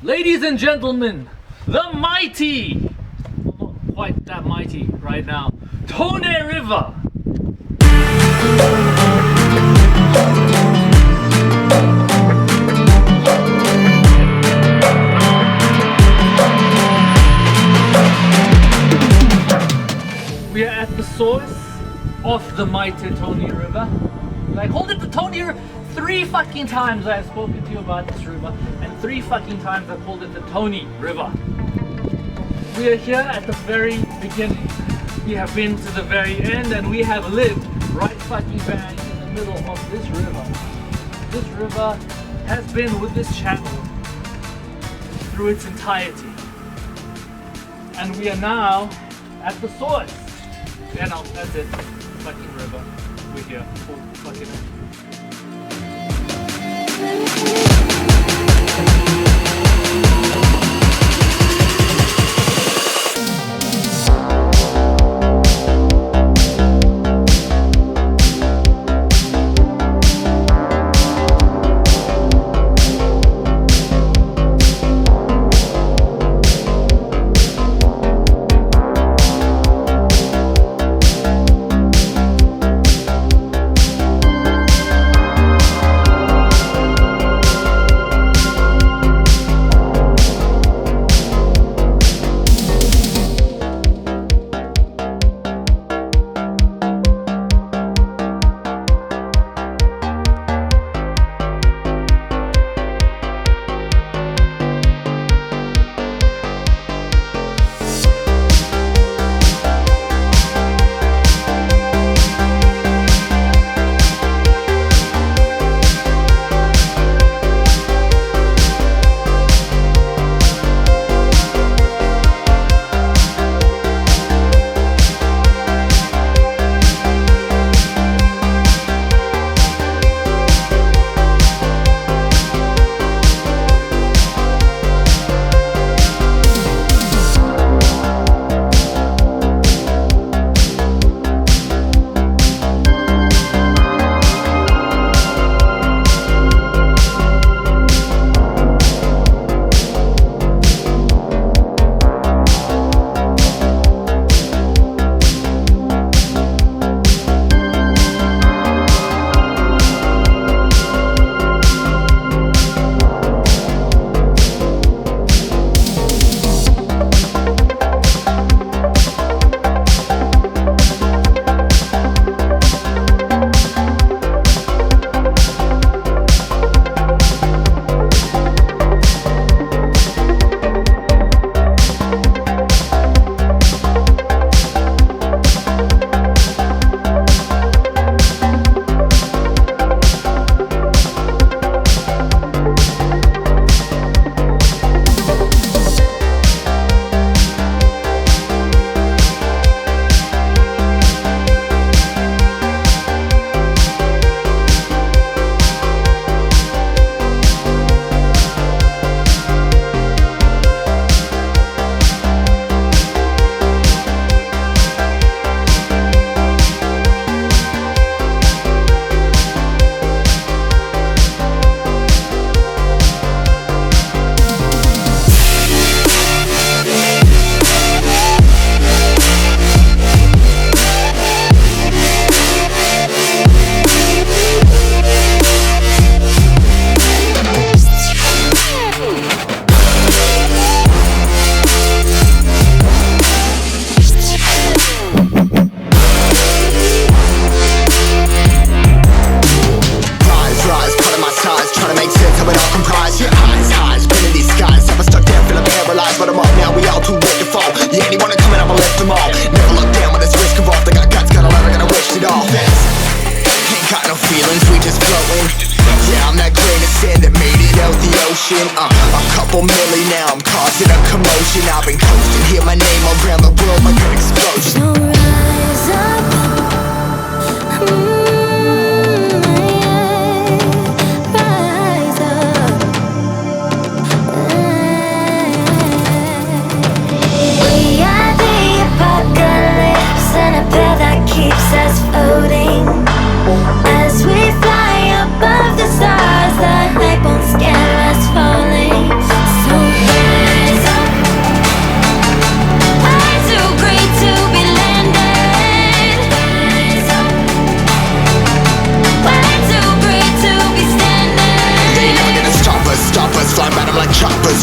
Ladies and gentlemen, the mighty, well, not quite that mighty right now, Tone River. We are at the source of the mighty Tony River. I called it the Tony River 3 fucking times. I have spoken to you about this river, and 3 fucking times I called it the Tony River. We are here at the very beginning. We have been to the very end, and we have lived right fucking bang in the middle of this river. This river has been with this channel through its entirety. And we are now at the source. Yeah, no, that's it. Fucking river. We're here. Oh, fucking it. A couple milli now, I'm causing a commotion. I've been coasting, hear my name around the world like an explosion. So rise up, rise up. We are the apocalypse, and a pill that keeps us floating. As we fly above the stars, the light won't scare us falling. So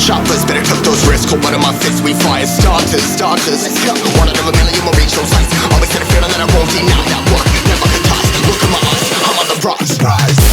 choppers, better cook those risks. Hold one of my fists, we fire starters. Let's go. One out of a million will reach those heights. Always had a feeling that I won't deny that work. Never could toss. Look at my eyes, I'm on the rise.